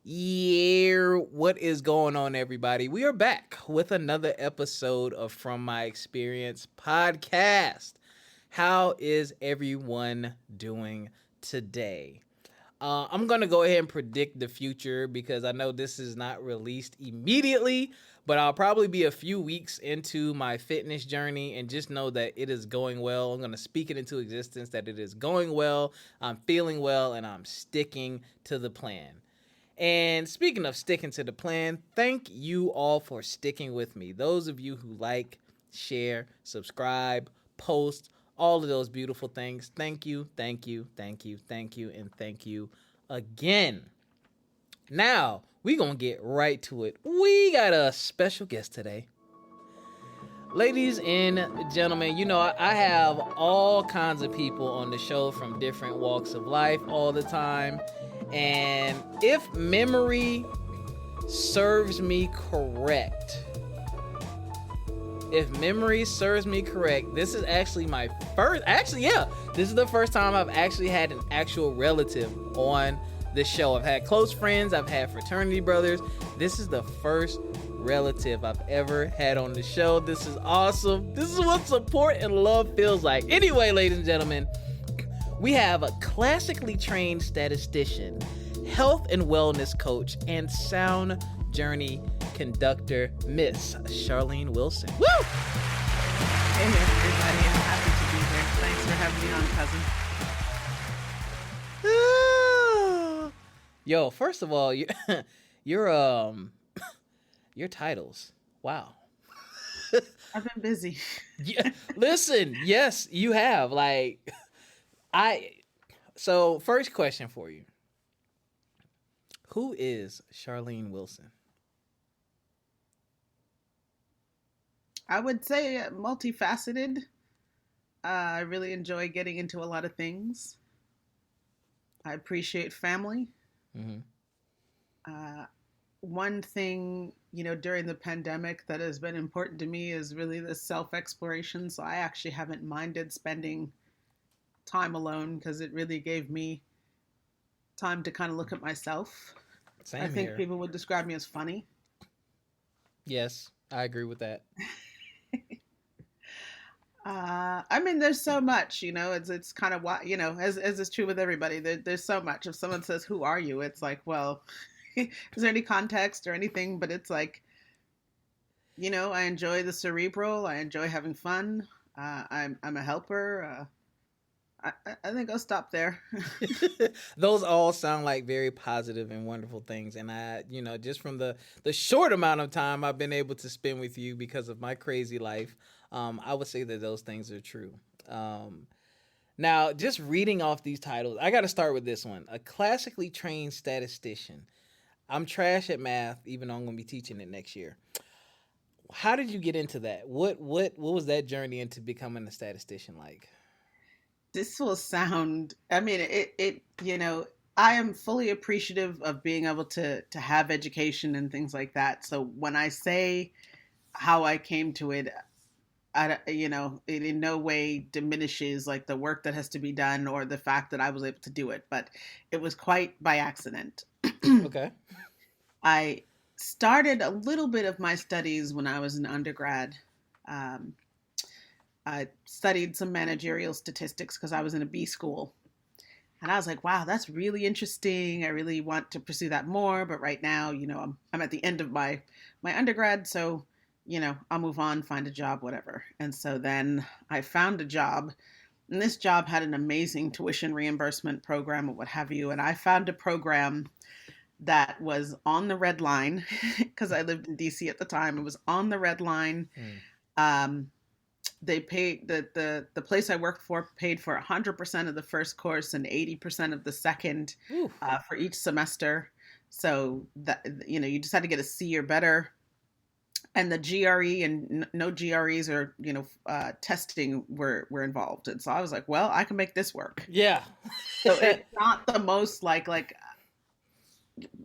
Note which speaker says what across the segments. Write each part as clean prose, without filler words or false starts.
Speaker 1: Yeah, what is going on, everybody? We are back with another episode of From My Experience podcast. How is everyone doing today? I'm going to go ahead and predict the future because I know this is not released immediately, but I'll probably be a few weeks into my fitness journey and just know that it is going well. I'm going to speak it into existence that it is going well, I'm feeling well, and I'm sticking to the plan. And speaking of sticking to the plan, thank you all for sticking with me. Those of you who like, share, subscribe, post, all of those beautiful things. Thank you, thank you, thank you, thank you, and thank you again. Now, we're going to get right to it. We got a special guest today. Ladies and gentlemen, you know, I have all kinds of people on the show from different walks of life all the time. And if memory serves me correct, this is actually my first, this is the first time I've actually had an actual relative on the show. I've had close friends, I've had fraternity brothers. This is the first relative I've ever had on the show. This is awesome. This is what support and love feels like. Anyway, ladies and gentlemen, we have a classically trained statistician, health and wellness coach, and Sound Journey Conductor, Miss Charlene Wilson. Woo!
Speaker 2: Hey everybody, I'm happy to be here. Thanks for having me on, cousin.
Speaker 1: Yo, first of all, your titles. Wow.
Speaker 2: I've been busy.
Speaker 1: Yeah, listen, yes, you have. So first question for you. Who is Charlene Wilson?
Speaker 2: I would say multifaceted. I really enjoy getting into a lot of things. I appreciate family.
Speaker 1: Mm-hmm.
Speaker 2: One thing, during the pandemic that has been important to me is really the self-exploration. So I actually haven't minded spending time alone because it really gave me time to kind of look at myself.
Speaker 1: Same
Speaker 2: I think
Speaker 1: here.
Speaker 2: people would describe me as funny.
Speaker 1: Yes, I agree with that.
Speaker 2: There's so much, it's kind of what, as is true with everybody, there's so much. If someone says, who are you? It's like, well, is there any context or anything? But it's like, I enjoy the cerebral. I enjoy having fun. I'm a helper. I think I'll stop there.
Speaker 1: Those all sound like very positive and wonderful things. And I, just from the short amount of time I've been able to spend with you because of my crazy life, I would say that those things are true. Now, just reading off these titles, I got to start with this one. A classically trained statistician. I'm trash at math, even though I'm going to be teaching it next year. How did you get into that? What was that journey into becoming a statistician like?
Speaker 2: This will sound, I am fully appreciative of being able to have education and things like that. So when I say how I came to it, it in no way diminishes like the work that has to be done or the fact that I was able to do it, but it was quite by accident.
Speaker 1: Okay.
Speaker 2: I started a little bit of my studies when I was an undergrad. I studied some managerial statistics because I was in a B school. And I was like, wow, that's really interesting. I really want to pursue that more. But right now, I'm at the end of my undergrad. So, I'll move on, find a job, whatever. And so then I found a job. And this job had an amazing tuition reimbursement program or what have you. And I found a program that was on the red line because I lived in DC at the time. It was on the red line. They paid the place I worked for paid for 100% of the first course and 80% of the second for each semester. So that, you just had to get a C or better. And the GRE and no GREs or, testing were involved. And so I was like, well, I can make this work.
Speaker 1: Yeah.
Speaker 2: So it's not the most like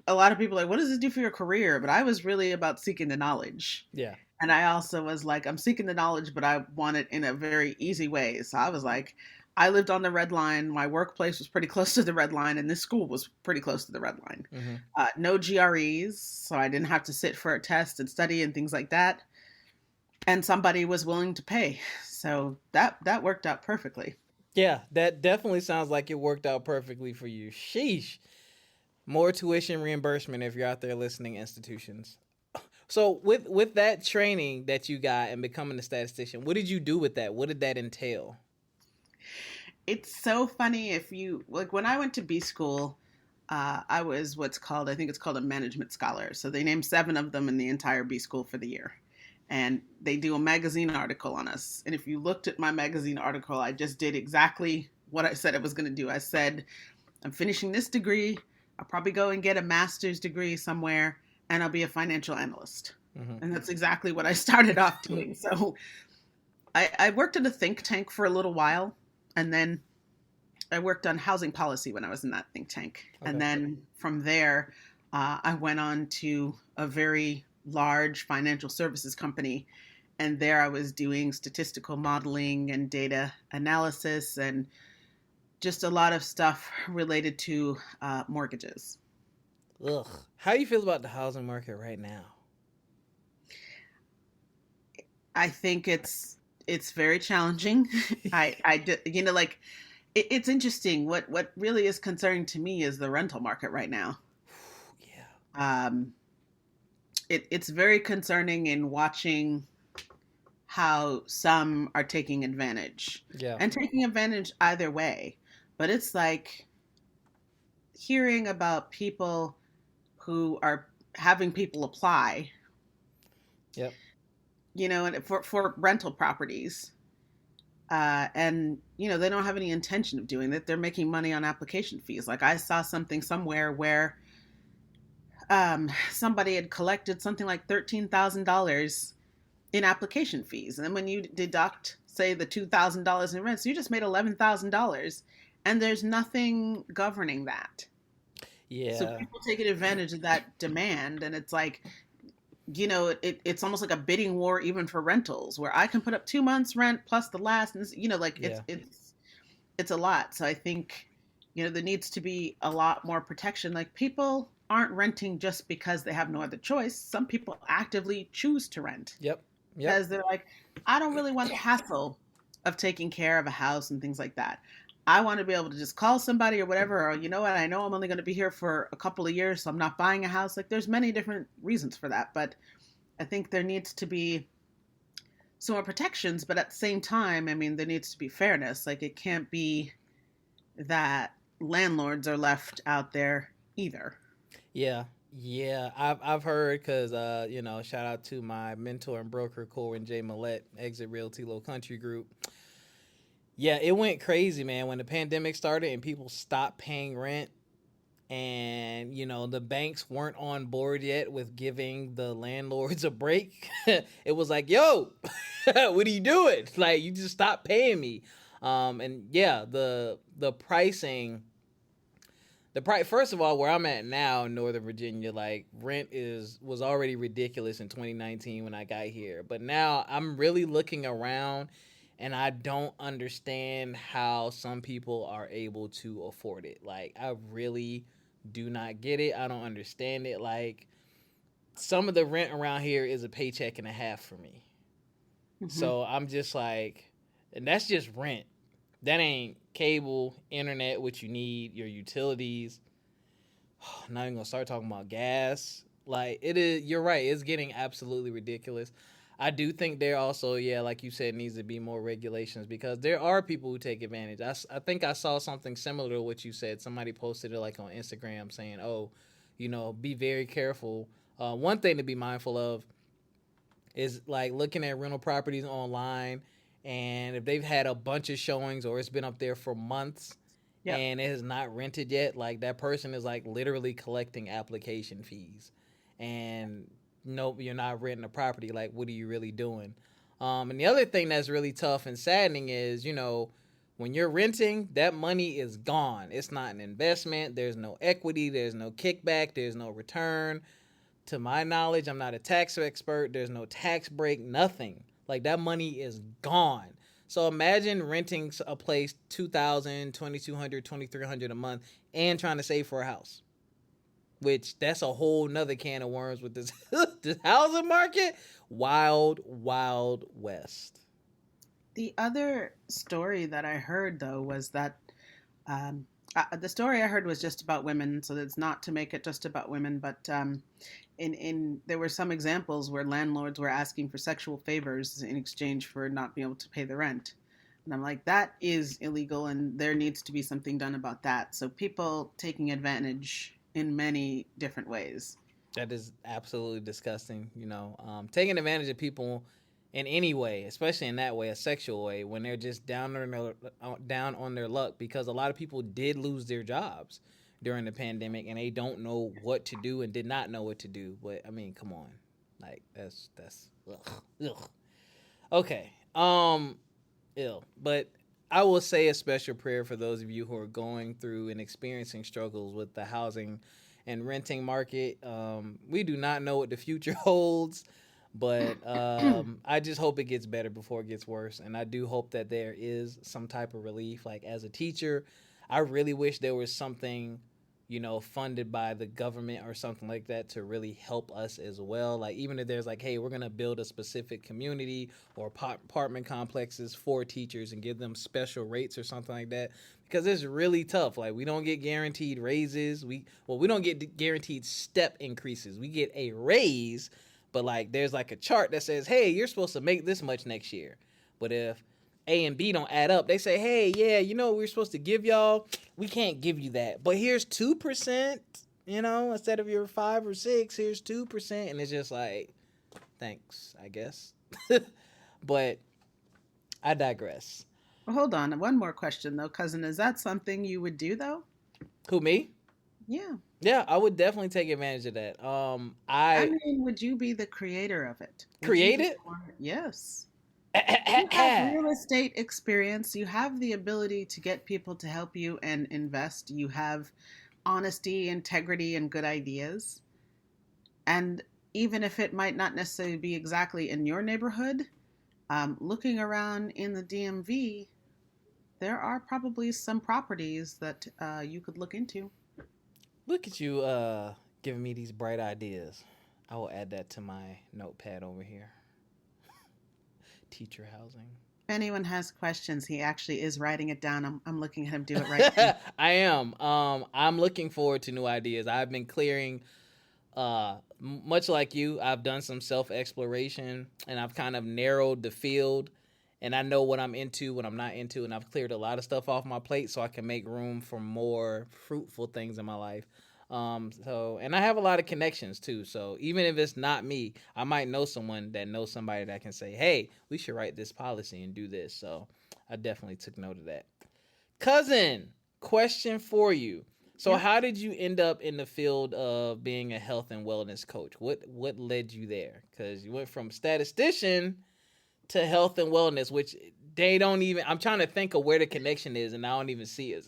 Speaker 2: a lot of people are like, what does this do for your career? But I was really about seeking the knowledge.
Speaker 1: Yeah.
Speaker 2: And I also was like, I'm seeking the knowledge, but I want it in a very easy way. So I was like, I lived on the red line. My workplace was pretty close to the red line, and this school was pretty close to the red line.
Speaker 1: Mm-hmm.
Speaker 2: No GREs, so I didn't have to sit for a test and study and things like that. And somebody was willing to pay, so that worked out perfectly.
Speaker 1: Yeah, that definitely sounds like it worked out perfectly for you. Sheesh. More tuition reimbursement if you're out there listening, institutions. So with that training that you got and becoming a statistician, what did you do with that? What did that entail?
Speaker 2: It's so funny if you like when I went to B school, I was what's called, I think it's called a management scholar. So they named 7 of them in the entire B school for the year. And they do a magazine article on us. And if you looked at my magazine article, I just did exactly what I said I was going to do. I said, I'm finishing this degree. I'll probably go and get a master's degree somewhere, and I'll be a financial analyst.
Speaker 1: Mm-hmm.
Speaker 2: And that's exactly what I started off doing. So I worked in a think tank for a little while, and then I worked on housing policy when I was in that think tank. Okay. And then from there, I went on to a very large financial services company. And there I was doing statistical modeling and data analysis and just a lot of stuff related to mortgages.
Speaker 1: Ugh. How do you feel about the housing market right now?
Speaker 2: I think it's very challenging. It's interesting. What really is concerning to me is the rental market right now.
Speaker 1: Yeah.
Speaker 2: It's very concerning in watching how some are taking advantage.
Speaker 1: Yeah.
Speaker 2: And taking advantage either way. But it's like hearing about people who are having people apply.
Speaker 1: Yep.
Speaker 2: And for rental properties. And they don't have any intention of doing that. They're making money on application fees. Like I saw something somewhere where somebody had collected something like $13,000 in application fees. And then when you deduct, say, the $2,000 in rent, so you just made $11,000, and there's nothing governing that.
Speaker 1: Yeah.
Speaker 2: So people taking advantage of that demand, and it's like, it's almost like a bidding war even for rentals, where I can put up 2 months rent plus the last, and it's a lot. So I think, there needs to be a lot more protection. Like people aren't renting just because they have no other choice. Some people actively choose to rent.
Speaker 1: Yep.
Speaker 2: Because they're like, I don't really want the hassle of taking care of a house and things like that. I want to be able to just call somebody or whatever, or I know I'm only going to be here for a couple of years, so I'm not buying a house. Like there's many different reasons for that, but I think there needs to be some more protections, but at the same time, there needs to be fairness. Like it can't be that landlords are left out there either.
Speaker 1: Yeah. I've heard because shout out to my mentor and broker Corin J. Millette, Exit Realty Low Country Group. Yeah, it went crazy, man, when the pandemic started and people stopped paying rent, and the banks weren't on board yet with giving the landlords a break. It was like, yo, what are you doing? Like, you just stopped paying me. And yeah, the pricing. First of all, where I'm at now in Northern Virginia, like rent was already ridiculous in 2019 when I got here. But now I'm really looking around and I don't understand how some people are able to afford it. Like I really do not get it. I don't understand it. Like some of the rent around here is a paycheck and a half for me. Mm-hmm. So I'm just like, and that's just rent. That ain't cable, internet, what you need, your utilities. Not even gonna start talking about gas. Like it is, you're right. It's getting absolutely ridiculous. I do think there also, like you said, needs to be more regulations because there are people who take advantage. I think I saw something similar to what you said. Somebody posted it like on Instagram saying, "Oh, be very careful." One thing to be mindful of is like looking at rental properties online. And if they've had a bunch of showings or it's been up there for months and it has not rented yet, like that person is like literally collecting application fees. And nope, you're not renting a property. Like, what are you really doing? And the other thing that's really tough and saddening is, when you're renting, that money is gone. It's not an investment. There's no equity. There's no kickback. There's no return. To my knowledge, I'm not a tax expert. There's no tax break, nothing. Like that money is gone. So imagine renting a place 2,000, 2,200, 2,300 a month and trying to save for a house. Which that's a whole nother can of worms with this this housing market. Wild, wild west.
Speaker 2: The other story that I heard though was that um, the story I heard was just about women, so it's not to make it just about women, but in there were some examples where landlords were asking for sexual favors in exchange for not being able to pay the rent. And I'm like, that is illegal, and there needs to be something done about that. So people taking advantage in many different ways.
Speaker 1: That is absolutely disgusting. Taking advantage of people in any way, especially in that way, a sexual way, when they're just down on their luck, because a lot of people did lose their jobs during the pandemic and they don't know what to do and did not know what to do. But I mean, come on, like that's ugh. Okay, ill. But I will say a special prayer for those of you who are going through and experiencing struggles with the housing and renting market. We do not know what the future holds, but I just hope it gets better before it gets worse. And I do hope that there is some type of relief. Like as a teacher, I really wish there was something, funded by the government or something like that to really help us as well. Like even if there's like, hey, we're gonna build a specific community or apartment complexes for teachers and give them special rates or something like that, because it's really tough. Like we don't get guaranteed raises. We don't get guaranteed step increases. We get a raise, but like there's like a chart that says, hey, you're supposed to make this much next year. But if A and B don't add up, they say, hey, yeah, we're supposed to give y'all, we can't give you that. But here's 2%, instead of your 5 or 6, here's 2%. And it's just like, thanks, I guess. But I digress.
Speaker 2: Well, hold on. One more question though, cousin. Is that something you would do though?
Speaker 1: Who, me?
Speaker 2: Yeah.
Speaker 1: Yeah, I would definitely take advantage of that.
Speaker 2: I mean, would you be the creator of it?
Speaker 1: Create it?
Speaker 2: Yes. You have real estate experience. You have the ability to get people to help you and invest. You have honesty, integrity, and good ideas. And even if it might not necessarily be exactly in your neighborhood, looking around in the DMV, there are probably some properties that you could look into.
Speaker 1: Look at you giving me these bright ideas. I will add that to my notepad over here. Teacher housing.
Speaker 2: If anyone has questions, he actually is writing it down. I'm looking at him do it right now.
Speaker 1: I am. I'm looking forward to new ideas. I've been clearing, much like you, I've done some self-exploration and I've kind of narrowed the field and I know what I'm into, what I'm not into, and I've cleared a lot of stuff off my plate so I can make room for more fruitful things in my life. And I have a lot of connections too. So even if it's not me, I might know someone that knows somebody that can say, hey, we should write this policy and do this. So I definitely took note of that. Cousin, question for you. So
Speaker 2: Yeah.
Speaker 1: how did you end up in the field of being a health and wellness coach? What led you there? Because you went from statistician to health and wellness, which they don't even, I'm trying to think of where the connection is and I don't even see it.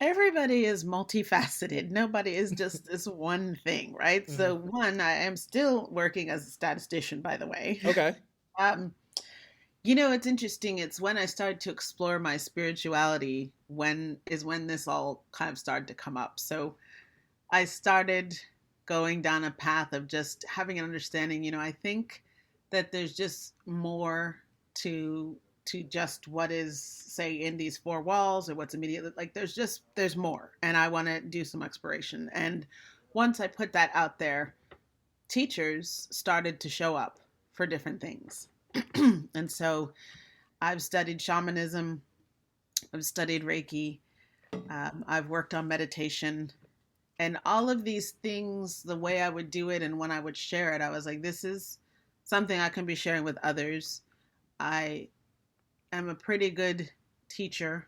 Speaker 2: Everybody is multifaceted. Nobody is just this one thing, right? Mm-hmm. So one, I am still working as a statistician, by the way.
Speaker 1: Okay.
Speaker 2: It's interesting. It's when I started to explore my spirituality when this all kind of started to come up. So I started going down a path of just having an understanding. I think that there's just more to just what is, say, in these four walls or what's immediately, like there's more, and I want to do some exploration. And once I put that out there, teachers started to show up for different things. And so I've studied shamanism, I've studied Reiki, I've worked on meditation, and all of these things, the way I would do it and when I would share it, I was like, this is something I can be sharing with others. I am a pretty good teacher.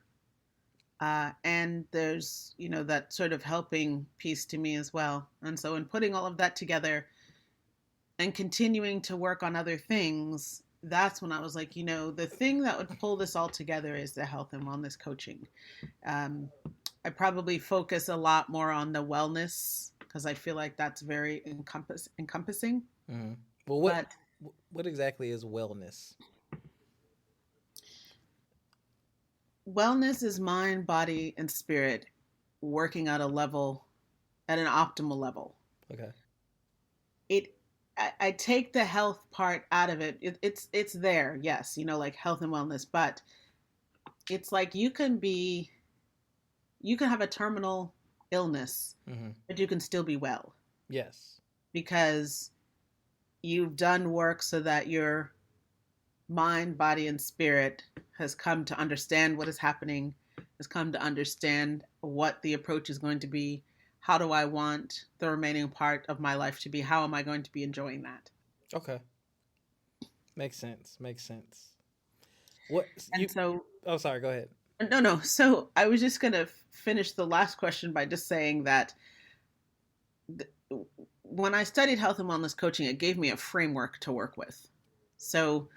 Speaker 2: And there's, that sort of helping piece to me as well. And so in putting all of that together and continuing to work on other things, that's when I was like, the thing that would pull this all together is the health and wellness coaching. I probably focus a lot more on the wellness because I feel like that's very encompassing.
Speaker 1: Mm-hmm. Well, What exactly is wellness?
Speaker 2: Wellness is mind, body, and spirit working at an optimal level.
Speaker 1: Okay.
Speaker 2: It I take the health part out of it. It's there, yes, like health and wellness, but it's like you can have a terminal illness,
Speaker 1: Mm-hmm.
Speaker 2: but you can still be well
Speaker 1: Yes.
Speaker 2: because you've done work so that your mind, body, and spirit has come to understand what is happening, has come to understand what the approach is going to be. How do I want the remaining part of my life to be? How am I going to be enjoying that?
Speaker 1: Okay. Makes sense. Makes sense. What you?
Speaker 2: And so,
Speaker 1: Oh, sorry. Go ahead.
Speaker 2: no, no. So I was just going to finish the last question by just saying that when I studied health and wellness coaching, it gave me a framework to work with. So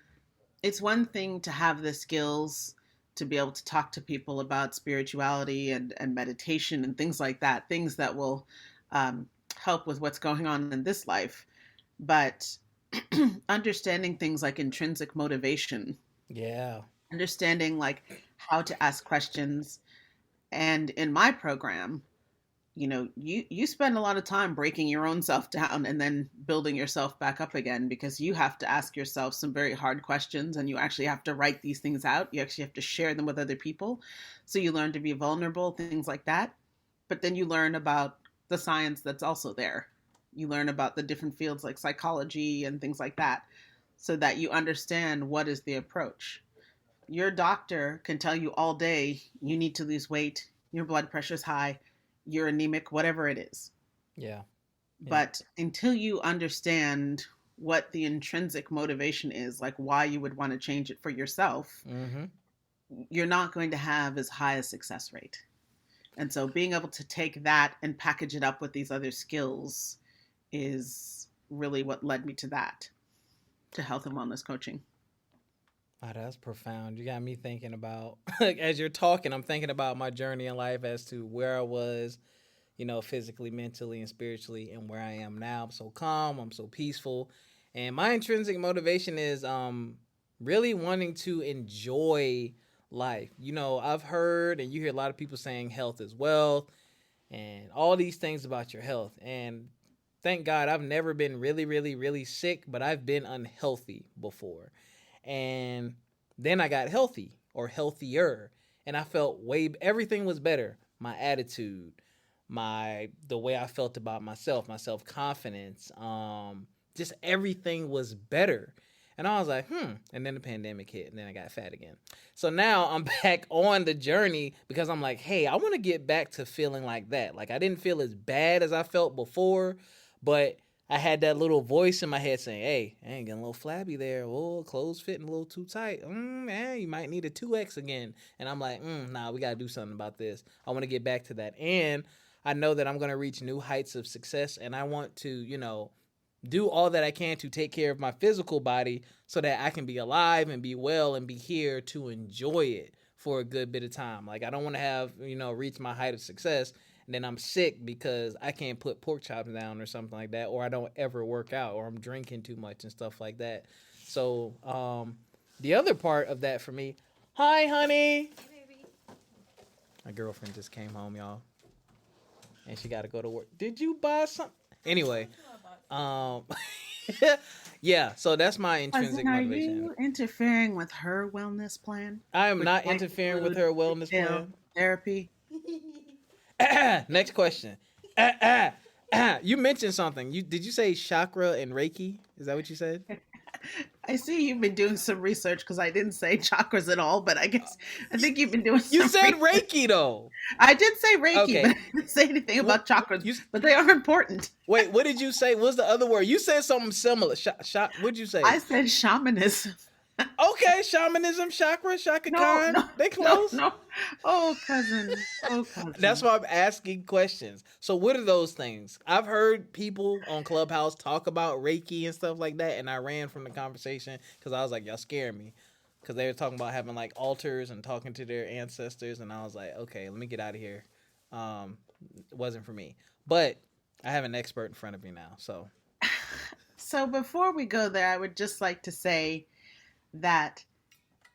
Speaker 2: it's one thing to have the skills to be able to talk to people about spirituality and meditation and things like that, things that will help with what's going on in this life. But understanding things like intrinsic motivation,
Speaker 1: Yeah.
Speaker 2: understanding like how to ask questions. And in my program, you spend a lot of time breaking your own self down and then building yourself back up again because you have to ask yourself some very hard questions and you actually have to write these things out. You actually have to share them with other people. So you learn to be vulnerable, things like that. But then you learn about the science that's also there. You learn about the different fields like psychology and things like that so that you understand what is the approach. Your doctor can tell you all day you need to lose weight, your blood pressure's high, you're anemic, whatever it is.
Speaker 1: Yeah. Yeah.
Speaker 2: But until you understand what the intrinsic motivation is, like why you would want to change it for yourself,
Speaker 1: Mm-hmm.
Speaker 2: you're not going to have as high a success rate. And so being able to take that and package it up with these other skills is really what led me to that, to health and wellness coaching.
Speaker 1: Oh, that's profound. You got me thinking about, like, as you're talking, I'm thinking about my journey in life as to where I was, physically, mentally, and spiritually, and where I am now. I'm so calm. I'm so peaceful. And my intrinsic motivation is really wanting to enjoy life. I've heard, and you hear a lot of people saying health is wealth and all these things about your health. And thank God I've never been really, really, really sick, but I've been unhealthy before. And then I got healthy or healthier, and I felt everything was better. My attitude, the way I felt about myself, my self confidence, just everything was better. And I was like, And then the pandemic hit, and then I got fat again. So now I'm back on the journey because I'm like, hey, I want to get back to feeling like that. Like I didn't feel as bad as I felt before, but I had that little voice in my head saying, hey, I ain't getting a little flabby there. Oh, clothes fitting a little too tight. Man, you might need a 2X again. And I'm like, nah, we got to do something about this. I want to get back to that. And I know that I'm going to reach new heights of success. And I want to, do all that I can to take care of my physical body so that I can be alive and be well and be here to enjoy it for a good bit of time. Like I don't want to have, reach my height of success and then I'm sick because I can't put pork chops down or something like that, or I don't ever work out, or I'm drinking too much and stuff like that. So the other part of that for me, hi honey. Hey, baby. My girlfriend just came home, y'all, and she got to go to work. Did you buy something? Anyway, um, yeah. So that's my intrinsic
Speaker 2: Are
Speaker 1: motivation.
Speaker 2: you interfering with her wellness plan?
Speaker 1: I am
Speaker 2: Which
Speaker 1: not
Speaker 2: might
Speaker 1: interfering with
Speaker 2: include
Speaker 1: her wellness
Speaker 2: retail
Speaker 1: plan.
Speaker 2: therapy.
Speaker 1: Next question. You mentioned something. Did you say chakra and Reiki? Is that what you said?
Speaker 2: I see you've been doing some research because I didn't say chakras at all, but I think you've been doing some
Speaker 1: You said
Speaker 2: research.
Speaker 1: Reiki though.
Speaker 2: I did say Reiki,
Speaker 1: Okay.
Speaker 2: but I didn't say anything about chakras. But they are important.
Speaker 1: Wait, what did you say? What's the other word? You said something similar. What'd you say?
Speaker 2: I said shamanism.
Speaker 1: Okay, shamanism, chakra, Shaka Khan. They close.
Speaker 2: No. Oh, cousin. Oh, cousin.
Speaker 1: That's why I'm asking questions. So what are those things? I've heard people on Clubhouse talk about Reiki and stuff like that, and I ran from the conversation because I was like, y'all scare me. Because they were talking about having like altars and talking to their ancestors, and I was like, okay, let me get out of here. It wasn't for me. But I have an expert in front of me now, so.
Speaker 2: So before we go there, I would just like to say that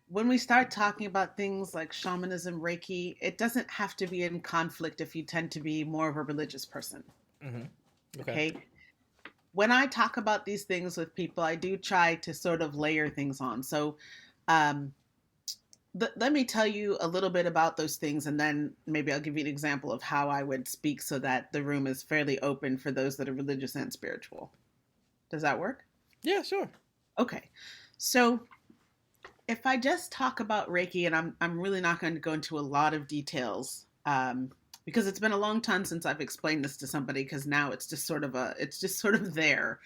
Speaker 2: when we start talking about things like shamanism, Reiki, it doesn't have to be in conflict if you tend to be more of a religious person.
Speaker 1: Mm-hmm.
Speaker 2: Okay. When I talk about these things with people, I do try to sort of layer things on. So um, let me tell you a little bit about those things, and then maybe I'll give you an example of how I would speak so that the room is fairly open for those that are religious and spiritual. Does that work?
Speaker 1: Yeah, sure.
Speaker 2: Okay. So if I just talk about Reiki, and I'm really not going to go into a lot of details, because it's been a long time since I've explained this to somebody, because now it's just sort of there.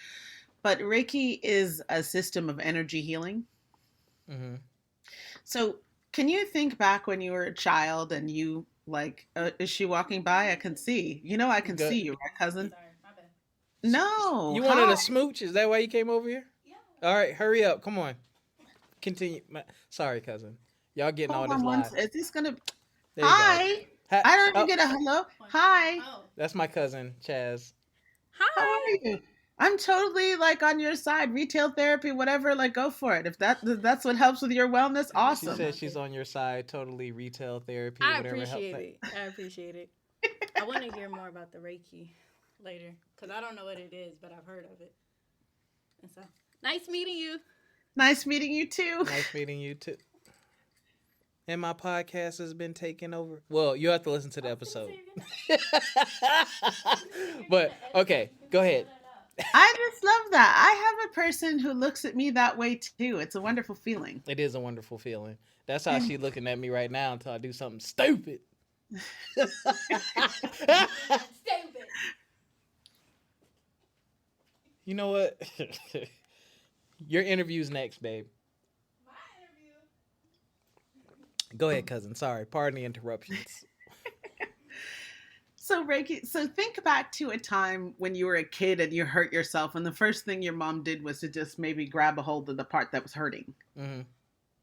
Speaker 2: But Reiki is a system of energy healing.
Speaker 1: Mm-hmm.
Speaker 2: So can you think back when you were a child and you like, is she walking by? I can see. I can see you, right, cousin?
Speaker 3: Sorry, my bad.
Speaker 2: No.
Speaker 1: You wanted
Speaker 2: Hi.
Speaker 1: a smooch? Is that why you came over here?
Speaker 3: Yeah.
Speaker 1: All right, hurry up. Come on. Continue. Sorry, cousin. Y'all getting
Speaker 2: Hold
Speaker 1: all this
Speaker 2: on
Speaker 1: live.
Speaker 2: Is this gonna?
Speaker 1: There you
Speaker 2: Hi.
Speaker 1: go.
Speaker 2: I don't even get a hello. Hi.
Speaker 3: Oh.
Speaker 1: That's my cousin, Chaz.
Speaker 2: How
Speaker 3: Hi.
Speaker 2: are you? I'm totally like on your side. Retail therapy, whatever. Like, go for it. If that's what helps with your wellness,
Speaker 1: She
Speaker 2: awesome.
Speaker 1: said she's on your side. Totally retail therapy.
Speaker 3: I
Speaker 1: whatever
Speaker 3: appreciate
Speaker 1: helps.
Speaker 3: it. I appreciate it. I want to hear more about the Reiki later because I don't know what it is, but I've heard of it. And so, nice meeting you.
Speaker 2: Nice meeting you too.
Speaker 1: Nice meeting you too. And my podcast has been taken over. Well, you have to listen to the episode. But okay, go ahead.
Speaker 2: I just love that. I have a person who looks at me that way too. It's a wonderful feeling.
Speaker 1: It is a wonderful feeling. That's how she's looking at me right now until I do something stupid.
Speaker 3: Stupid.
Speaker 1: You know what? Your interview's next, babe.
Speaker 3: My interview.
Speaker 1: Go ahead, cousin. Sorry. Pardon the interruptions.
Speaker 2: So Reiki, so think back to a time when you were a kid and you hurt yourself, and the first thing your mom did was to just maybe grab a hold of the part that was hurting.
Speaker 1: Mm-hmm.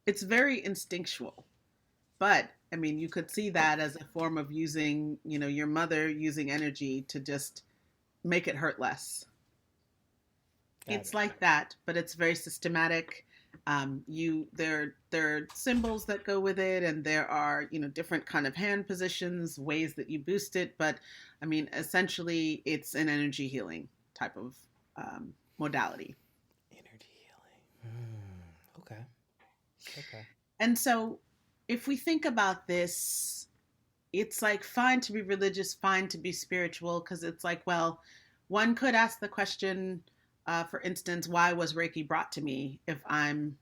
Speaker 2: It's very instinctual, but I mean, you could see that as a form of using, your mother using energy to just make it hurt less. It's like that, but it's very systematic. There are symbols that go with it, and there are different kind of hand positions, ways that you boost it. But I mean, essentially, it's an energy healing type of modality.
Speaker 1: Energy healing. Okay.
Speaker 2: And so, if we think about this, it's like fine to be religious, fine to be spiritual, because it's like, well, one could ask the question. For instance, why was Reiki brought to me if I'm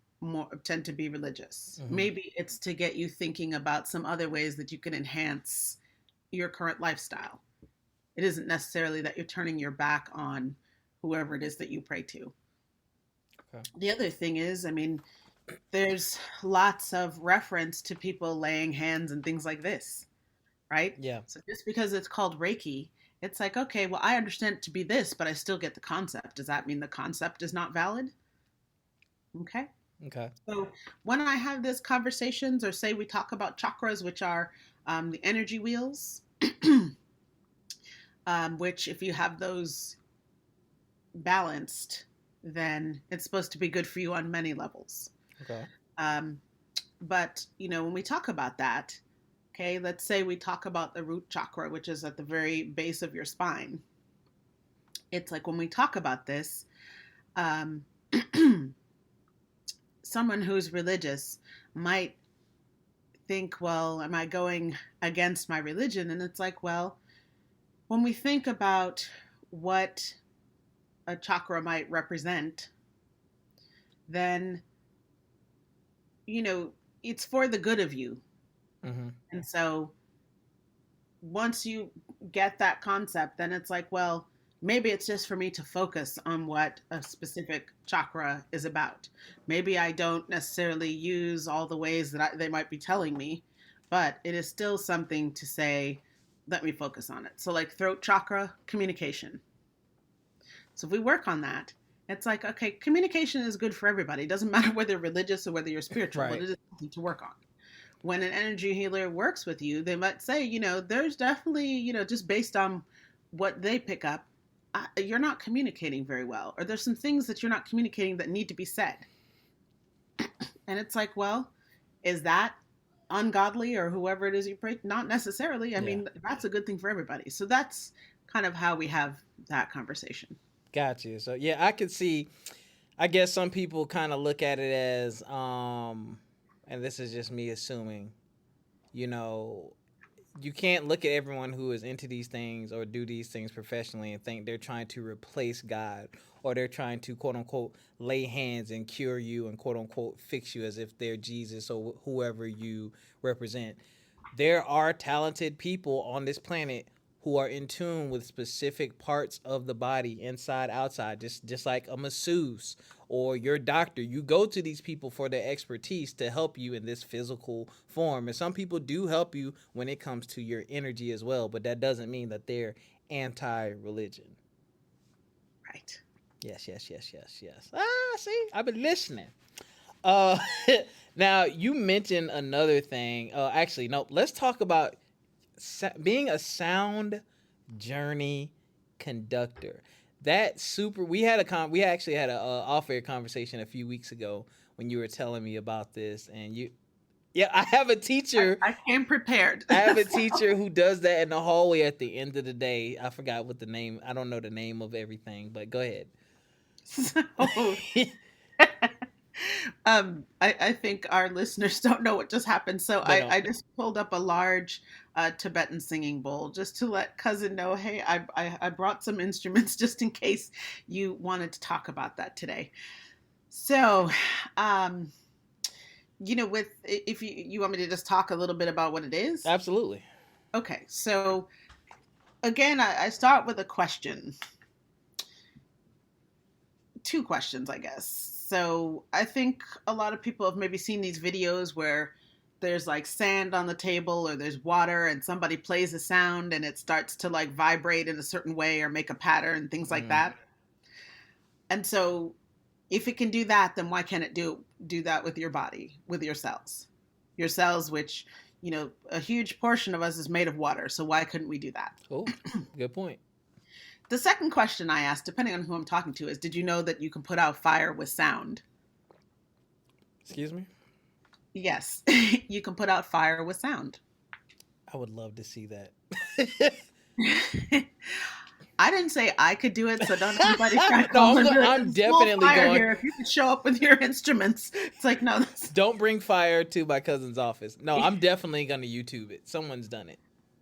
Speaker 2: tend to be religious?
Speaker 1: Mm-hmm.
Speaker 2: Maybe it's to get you thinking about some other ways that you can enhance your current lifestyle. It isn't necessarily that you're turning your back on whoever it is that you pray to.
Speaker 1: Okay.
Speaker 2: The other thing is, I mean, there's lots of reference to people laying hands and things like this, right?
Speaker 1: Yeah.
Speaker 2: So just because it's called Reiki, it's like, okay, well, I understand it to be this, but I still get the concept. Does that mean the concept is not valid? Okay. So when I have these conversations, or say we talk about chakras, which are the energy wheels, which if you have those balanced, then it's supposed to be good for you on many levels.
Speaker 1: Okay.
Speaker 2: But, when we talk about that, okay, let's say we talk about the root chakra, which is at the very base of your spine. It's like when we talk about this, someone who's religious might think, well, am I going against my religion? And it's like, well, when we think about what a chakra might represent, then, it's for the good of you.
Speaker 1: Mm-hmm.
Speaker 2: And so once you get that concept, then it's like, well, maybe it's just for me to focus on what a specific chakra is about. Maybe I don't necessarily use all the ways that they might be telling me, but it is still something to say, let me focus on it. So like throat chakra, communication. So if we work on that, it's like, okay, communication is good for everybody. It doesn't matter whether you're religious or whether you're spiritual,
Speaker 1: Right.
Speaker 2: but it is something to work on. When an energy healer works with you, they might say, there's definitely, just based on what they pick up, you're not communicating very well, or there's some things that you're not communicating that need to be said. And it's like, well, is that ungodly or whoever it is you pray? Not necessarily. I mean, that's a good thing for everybody. So that's kind of how we have that conversation.
Speaker 1: Got you. So yeah, I could see, I guess some people kind of look at it as, and this is just me assuming, you know, you can't look at everyone who is into these things or do these things professionally and think they're trying to replace God, or they're trying to, quote unquote, lay hands and cure you and, quote unquote, fix you as if they're Jesus or whoever you represent. There are talented people on this planet who are in tune with specific parts of the body, inside, outside, just like a masseuse or your doctor. You go to these people for their expertise to help you in this physical form. And some people do help you when it comes to your energy as well, but that doesn't mean that they're anti-religion.
Speaker 2: Right.
Speaker 1: Yes. See, I've been listening. Now, you mentioned another thing. Actually, no, let's talk about being a Sound Journey Conductor. We actually had a off-air conversation a few weeks ago when you were telling me about this, and I have a teacher.
Speaker 2: I came prepared.
Speaker 1: I have a teacher who does that in the hallway at the end of the day. I forgot what the name. I don't know the name of everything, but go ahead.
Speaker 2: So, I think our listeners don't know what just happened. So I just pulled up a large Tibetan singing bowl just to let cousin know, hey, I brought some instruments just in case you wanted to talk about that today. So, if you want me to just talk a little bit about what it is?
Speaker 1: Absolutely.
Speaker 2: Okay. So again, I start with a question. 2 questions, I guess. So I think a lot of people have maybe seen these videos where there's like sand on the table or there's water and somebody plays a sound and it starts to like vibrate in a certain way or make a pattern, things like that. And so if it can do that, then why can't it do that with your body, with your cells? Your cells, which, a huge portion of us is made of water. So why couldn't we do that?
Speaker 1: Oh, good point.
Speaker 2: The second question I asked, depending on who I'm talking to, is, did you know that you can put out fire with sound?
Speaker 1: Excuse me?
Speaker 2: Yes, you can put out fire with sound.
Speaker 1: I would love to see that.
Speaker 2: I didn't say I could do it, so don't anybody try to call
Speaker 1: I'm definitely going
Speaker 2: here. If you could show up with your instruments, it's like, no.
Speaker 1: Don't bring fire to my cousin's office. No, I'm definitely going to YouTube it. Someone's done it.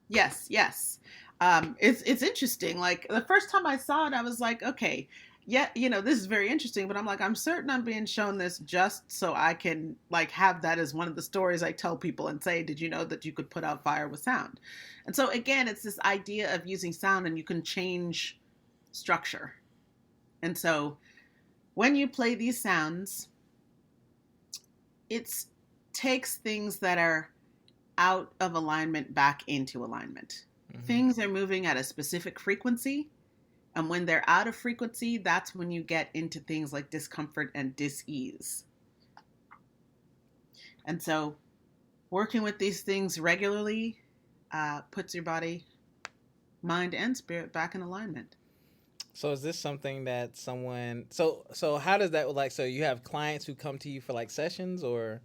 Speaker 2: Yes. It's interesting. Like the first time I saw it, I was like, okay, yeah, this is very interesting, but I'm like, I'm certain I'm being shown this just so I can like have that as one of the stories I tell people and say, did you know that you could put out fire with sound? And so again, it's this idea of using sound and you can change structure. And so when you play these sounds, it takes things that are out of alignment back into alignment. Things are moving at a specific frequency. And when they're out of frequency, that's when you get into things like discomfort and dis-ease. And so working with these things regularly puts your body, mind, and spirit back in alignment.
Speaker 1: So is this something that someone... So how does that... Like, so you have clients who come to you for like sessions, or...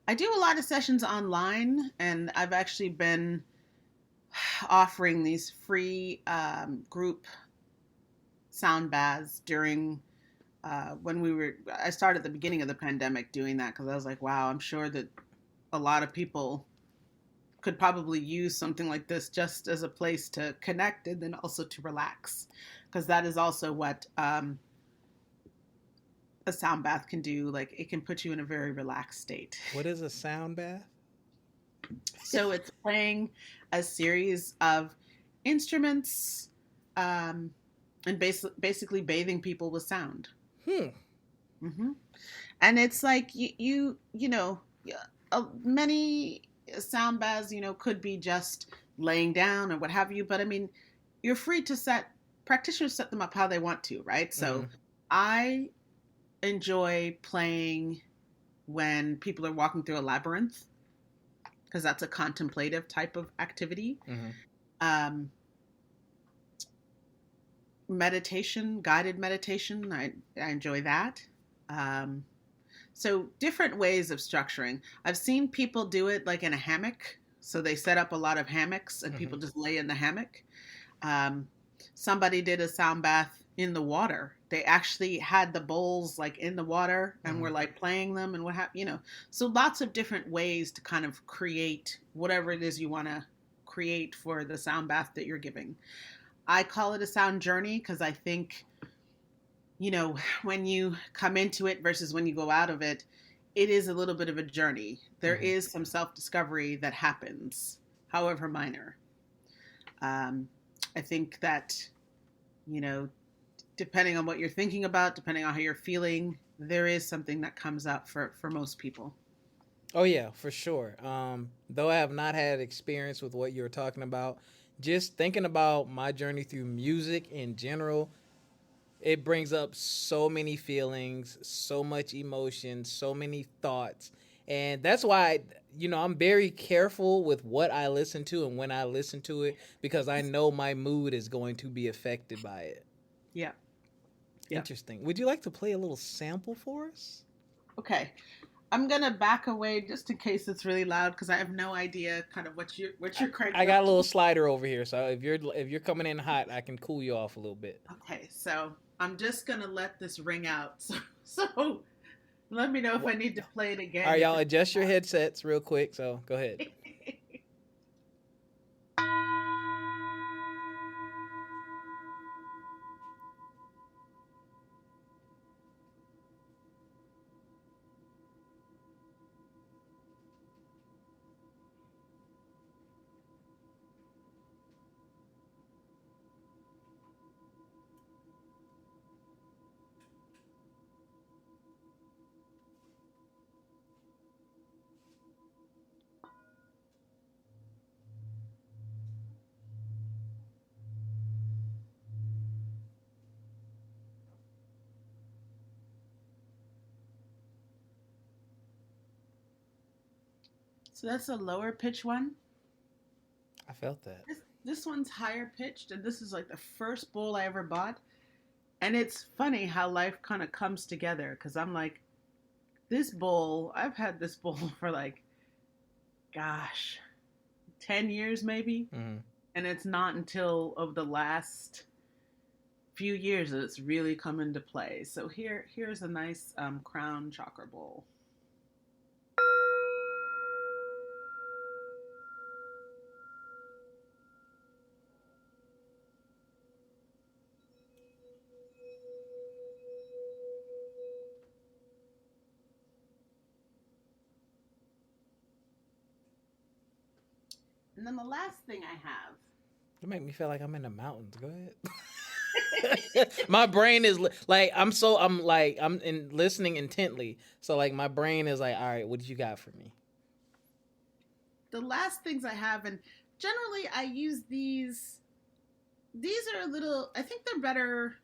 Speaker 2: I do a lot of sessions online, and I've actually been offering these free group sound baths during when I started at the beginning of the pandemic doing that, because I was like, wow, I'm sure that a lot of people could probably use something like this just as a place to connect and then also to relax, because that is also what a sound bath can do. Like, it can put you in a very relaxed state.
Speaker 1: What is a sound bath?
Speaker 2: So it's playing a series of instruments and basically bathing people with sound. Mm-hmm. And it's like, many sound baths, could be just laying down or what have you. But I mean, you're free to practitioners set them up how they want to, right? So I enjoy playing when people are walking through a labyrinth, because that's a contemplative type of activity. meditation, guided meditation. I enjoy that. So different ways of structuring. I've seen people do it like in a hammock. So they set up a lot of hammocks and people just lay in the hammock. Somebody did a sound bath in the water. They actually had the bowls like in the water and were like playing them and what have you know. So lots of different ways to kind of create whatever it is you want to create for the sound bath that you're giving. I call it a sound journey because I think, you know, when you come into it versus when you go out of it, it is a little bit of a journey. There is some self-discovery that happens, however minor. I think that, you know, depending on what you're thinking about, depending on how you're feeling, there is something that comes up for most people.
Speaker 1: Oh, yeah, for sure. Though I have not had experience with what you're talking about, just thinking about my journey through music in general, it brings up so many feelings, so much emotion, so many thoughts. And that's why, you know, I'm very careful with what I listen to and when I listen to it, because I know my mood is going to be affected by it.
Speaker 2: Yeah.
Speaker 1: Interesting. Would you like to play a little sample for us?
Speaker 2: Okay. I'm going to back away just in case it's really loud because I have no idea kind of what you're cranking.
Speaker 1: I got a little slider over here, so if you're coming in hot, I can cool you off a little bit.
Speaker 2: Okay, so I'm just going to let this ring out. So let me know if I need to play it again.
Speaker 1: All right, y'all, adjust your headsets real quick, so go ahead.
Speaker 2: So that's a lower pitch one.
Speaker 1: I felt that.
Speaker 2: This one's higher pitched, and this is like the first bowl I ever bought. And it's funny how life kind of comes together because I'm like, this bowl, I've had this bowl for like, gosh, 10 years maybe. And it's not until of the last few years that it's really come into play. So here's a nice crown chakra bowl. And then the last thing I have.
Speaker 1: You make me feel like I'm in the mountains. Go ahead. My brain is like I'm listening intently. So like my brain is like, all right, what did you got for me?
Speaker 2: The last things I have, and generally I use these. These are a little. I think they're better.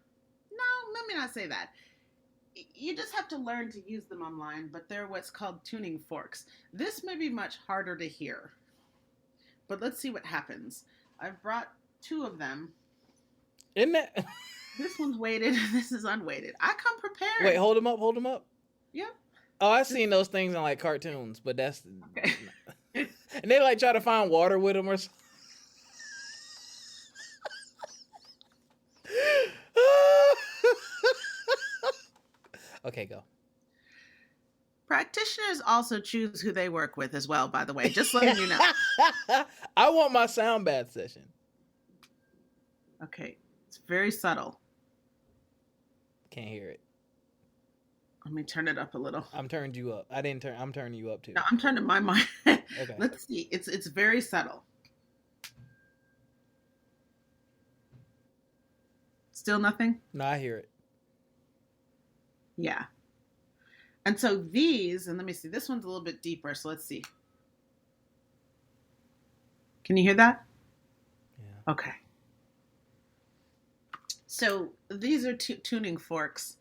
Speaker 2: No, let me not say that. You just have to learn to use them online, but they're what's called tuning forks. This may be much harder to hear. But let's see what happens. I've brought 2 of them.
Speaker 1: Isn't that?
Speaker 2: This one's weighted. This is unweighted. I come prepared.
Speaker 1: Wait, hold them up. Hold them up.
Speaker 2: Yep.
Speaker 1: Oh, I've seen those things in like cartoons, but that's.
Speaker 2: Okay.
Speaker 1: And they like try to find water with them or something. Okay, go.
Speaker 2: Practitioners also choose who they work with as well, by the way. Just letting you know.
Speaker 1: I want my sound bath session.
Speaker 2: Okay. It's very subtle.
Speaker 1: Can't hear it.
Speaker 2: Let me turn it up a little.
Speaker 1: I'm turned you up. I'm turning you up too.
Speaker 2: No, I'm turning my mic.
Speaker 1: Okay.
Speaker 2: Let's see. It's very subtle. Still nothing?
Speaker 1: No, I hear it.
Speaker 2: Yeah. And so these, and let me see, this one's a little bit deeper, so let's see. Can you hear that?
Speaker 1: Yeah.
Speaker 2: Okay. So these are tuning forks.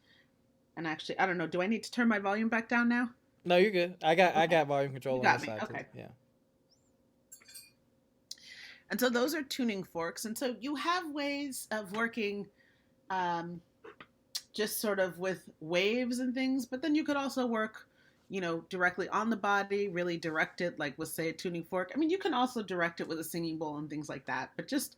Speaker 2: And actually, I don't know, do I need to turn my volume back down now?
Speaker 1: No, you're good. I got volume control on this side
Speaker 2: okay.
Speaker 1: too. Yeah.
Speaker 2: And so those are tuning forks. And so you have ways of working just sort of with waves and things, but then you could also work, directly on the body, really direct it, like with, say, a tuning fork. I mean, you can also direct it with a singing bowl and things like that, but just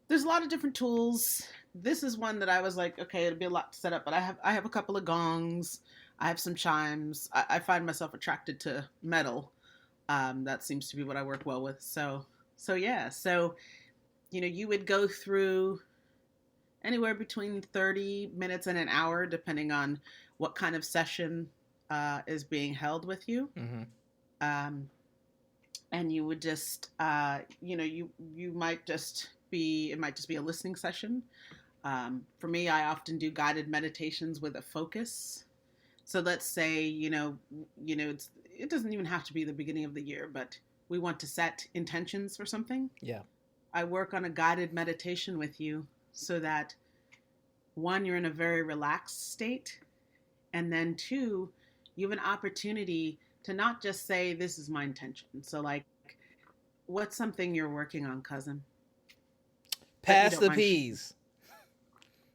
Speaker 2: there's a lot of different tools. This is one that I was like, okay, it'll be a lot to set up, but I have a couple of gongs. I have some chimes. I find myself attracted to metal. That seems to be what I work well with. So yeah. So, you would go through anywhere between 30 minutes and an hour, depending on what kind of session is being held with you.
Speaker 1: Mm-hmm.
Speaker 2: And you would just, you might just be, it might just be a listening session. For me, I often do guided meditations with a focus. So let's say, it doesn't even have to be the beginning of the year, but we want to set intentions for something.
Speaker 1: Yeah.
Speaker 2: I work on a guided meditation with you so that, one, you're in a very relaxed state, and then two, you have an opportunity to not just say, this is my intention. So, like, what's something you're working on, cousin?
Speaker 1: Pass the peas.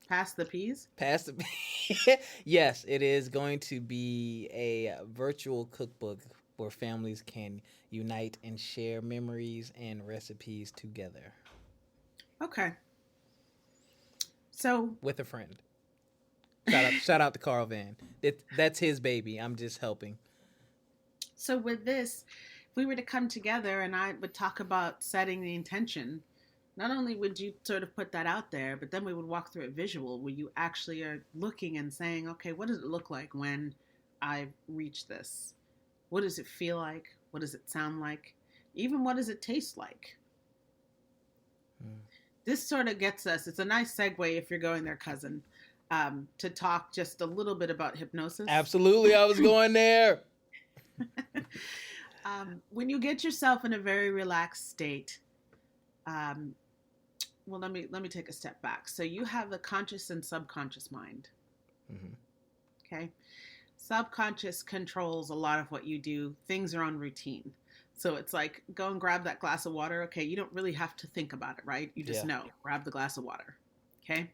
Speaker 2: Pass the peas?
Speaker 1: Pass the Yes, it is going to be a virtual cookbook where families can unite and share memories and recipes together.
Speaker 2: Okay. So
Speaker 1: with a friend. Shout out to Carl Van. That's his baby. I'm just helping.
Speaker 2: So with this, if we were to come together and I would talk about setting the intention, not only would you sort of put that out there, but then we would walk through a visual where you actually are looking and saying, okay, what does it look like when I reach this? What does it feel like? What does it sound like? Even what does it taste like? This sort of gets us, it's a nice segue if you're going there, cousin, to talk just a little bit about hypnosis.
Speaker 1: Absolutely, I was going there.
Speaker 2: When you get yourself in a very relaxed state, well, let me take a step back. So you have the conscious and subconscious mind.
Speaker 1: Mm-hmm.
Speaker 2: Okay. Subconscious controls a lot of what you do. Things are on routine. So it's like, go and grab that glass of water. Okay, you don't really have to think about it, right? You just know, grab the glass of water. Okay.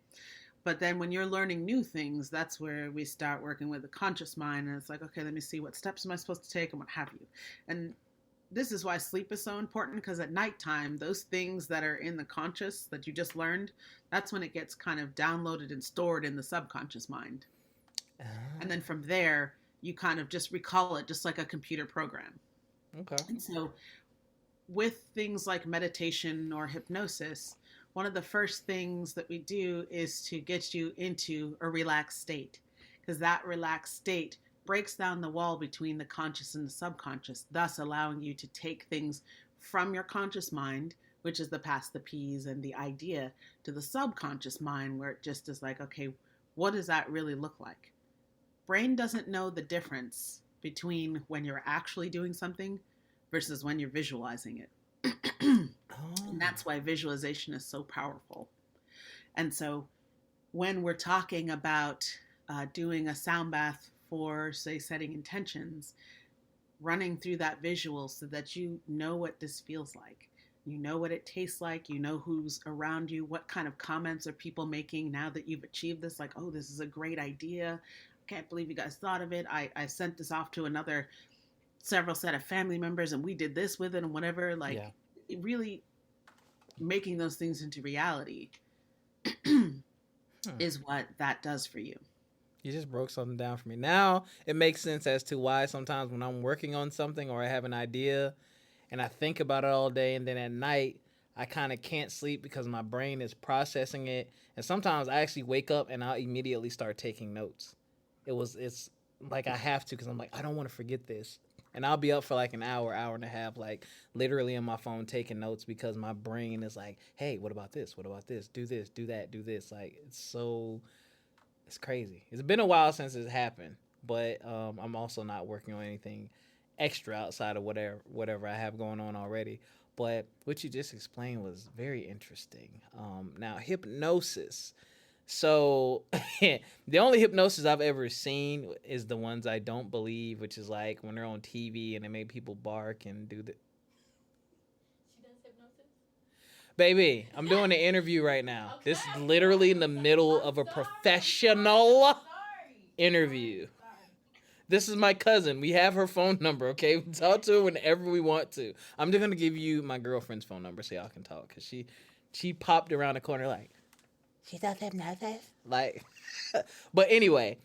Speaker 2: But then when you're learning new things, that's where we start working with the conscious mind. And it's like, okay, let me see, what steps am I supposed to take and what have you. And this is why sleep is so important, because at nighttime, those things that are in the conscious that you just learned, that's when it gets kind of downloaded and stored in the subconscious mind. And then from there, you kind of just recall it, just like a computer program.
Speaker 1: Okay.
Speaker 2: And so with things like meditation or hypnosis, one of the first things that we do is to get you into a relaxed state, because that relaxed state breaks down the wall between the conscious and the subconscious, thus allowing you to take things from your conscious mind, which is the pass the peas and the idea, to the subconscious mind, where it just is like, okay, what does that really look like? Brain doesn't know the difference between when you're actually doing something versus when you're visualizing it. And that's why visualization is so powerful. And so when we're talking about doing a sound bath for, say, setting intentions, running through that visual so that you know what this feels like. You know what it tastes like. You know who's around you. What kind of comments are people making now that you've achieved this? Like, oh, this is a great idea. I can't believe you guys thought of it. I sent this off to several set of family members and we did this with it and whatever. Like, really making those things into reality is what that does for you.
Speaker 1: You just broke something down for me. Now it makes sense as to why sometimes when I'm working on something or I have an idea and I think about it all day, and then at night I kind of can't sleep because my brain is processing it. And sometimes I actually wake up and I'll immediately start taking notes. It's like I have to, because I'm like, I don't want to forget this. And I'll be up for like an hour and a half, like literally on my phone taking notes, because my brain is like, hey, what about this? What about this? Do this, do that, do this. Like, it's crazy. It's been a while since it's happened, but I'm also not working on anything extra outside of whatever I have going on already. But what you just explained was very interesting. Now, hypnosis. So the only hypnosis I've ever seen is the ones I don't believe, which is like when they're on TV and they make people bark and do the.
Speaker 3: She does hypnosis?
Speaker 1: Baby, I'm doing an interview right now. Okay. This is literally in the middle of a professional interview. This is my cousin. We have her phone number, okay? We talk to her whenever we want to. I'm just going to give you my girlfriend's phone number so y'all can talk. Because she popped around the corner like, she does hypnosis? Like, but anyway.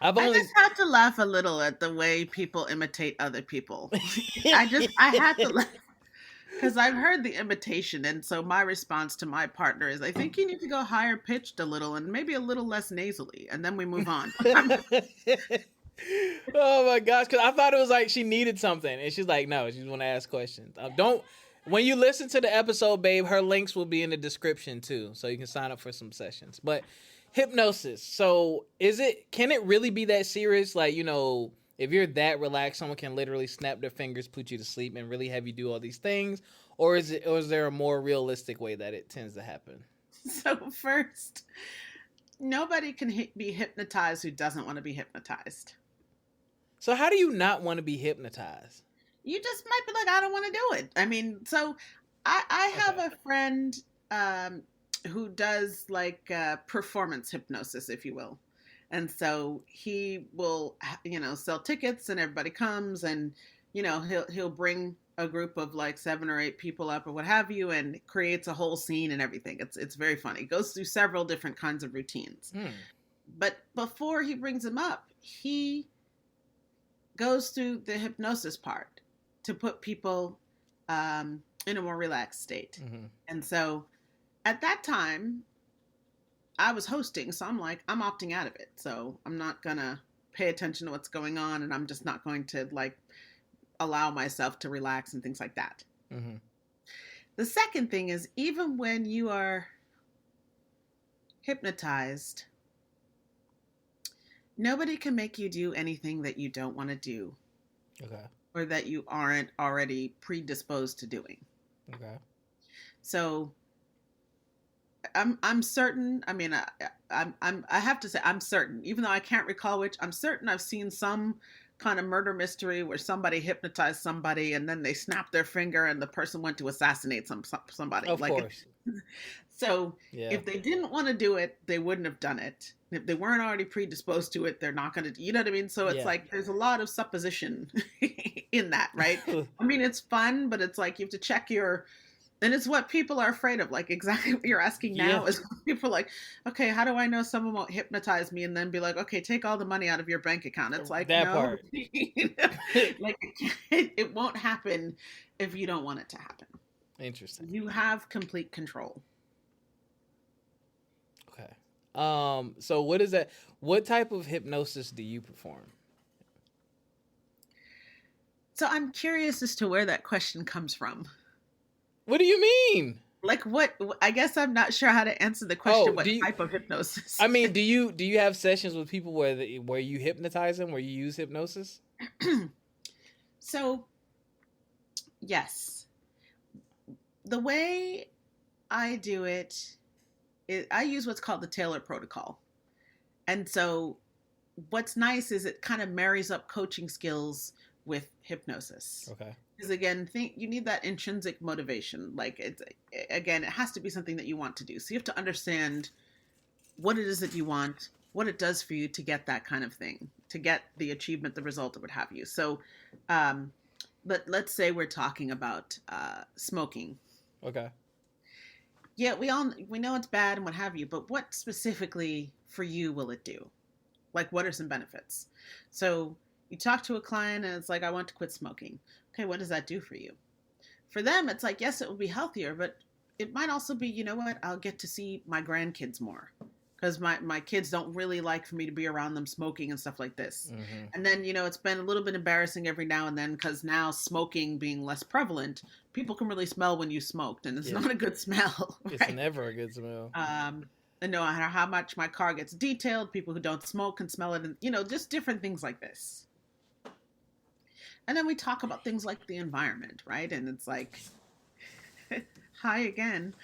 Speaker 2: I just have to laugh a little at the way people imitate other people. I had to laugh. Because I've heard the imitation, and so my response to my partner is, I think you need to go higher pitched a little and maybe a little less nasally, and then we move on.
Speaker 1: Oh my gosh, because I thought it was like she needed something, and she's like, no, she just want to ask questions. When you listen to the episode, babe, her links will be in the description too, so you can sign up for some sessions. But hypnosis, so can it really be that serious? Like, you know, if you're that relaxed, someone can literally snap their fingers, put you to sleep, and really have you do all these things? Or is there a more realistic way that it tends to happen?
Speaker 2: So first, nobody can be hypnotized who doesn't want to be hypnotized.
Speaker 1: So how do you not want to be hypnotized?
Speaker 2: You just might be like, I don't want to do it. I mean, so I have a friend who does like performance hypnosis, if you will. And so he will, you know, sell tickets and everybody comes and, you know, he'll bring a group of like 7 or 8 people up or what have you and creates a whole scene and everything. It's very funny. Goes through several different kinds of routines. But before he brings them up, he goes through the hypnosis part to put people in a more relaxed state. Mm-hmm. And so at that time, I was hosting, so I'm like, I'm opting out of it. So I'm not going to pay attention to what's going on, and I'm just not going to, like, allow myself to relax and things like that. Mm-hmm. The second thing is, even when you are hypnotized, nobody can make you do anything that you don't want to do. Okay. Or that you aren't already predisposed to doing. Okay. So I'm certain. I mean, I have to say I'm certain, even though I can't recall which. I'm certain I've seen some kind of murder mystery where somebody hypnotized somebody and then they snapped their finger and the person went to assassinate somebody.
Speaker 1: Of course.
Speaker 2: So if they didn't want to do it, they wouldn't have done it. If they weren't already predisposed to it, they're not going to. You know what I mean? So it's like there's a lot of supposition in that, right? I mean, it's fun, but it's like you have to check your. And it's what people are afraid of. Like exactly what you're asking now is people are like, okay, how do I know someone won't hypnotize me and then be like, okay, take all the money out of your bank account. It's like,
Speaker 1: that
Speaker 2: no,
Speaker 1: part.
Speaker 2: Like it won't happen if you don't want it to happen.
Speaker 1: Interesting.
Speaker 2: You have complete control.
Speaker 1: Okay. So what is that? What type of hypnosis do you perform?
Speaker 2: So I'm curious as to where that question comes from.
Speaker 1: What do you mean?
Speaker 2: Like what? I guess I'm not sure how to answer the question. What type of hypnosis?
Speaker 1: I mean, do you have sessions with people where you hypnotize them, where you use hypnosis?
Speaker 2: So, yes. The way I do it is I use what's called the Taylor protocol. And so what's nice is it kind of marries up coaching skills with hypnosis. Okay. Because again, you need that intrinsic motivation. Like it has to be something that you want to do. So you have to understand what it is that you want, what it does for you to get that kind of thing, to get the achievement, the result, or what have you. So, but let's say we're talking about smoking. Okay. Yeah, we know it's bad and what have you, but what specifically for you will it do? Like, what are some benefits? So you talk to a client and it's like, I want to quit smoking. Okay, what does that do for you? For them, it's like, yes, it will be healthier, but it might also be, you know what, I'll get to see my grandkids more because my kids don't really like for me to be around them smoking and stuff like this. Mm-hmm. And then, you know, it's been a little bit embarrassing every now and then because now smoking being less prevalent, people can really smell when you smoked and it's not a good smell. Right?
Speaker 1: It's never a good smell.
Speaker 2: And no matter how much my car gets detailed, people who don't smoke can smell it and, you know, just different things like this. And then we talk about things like the environment, right? And it's like, hi again.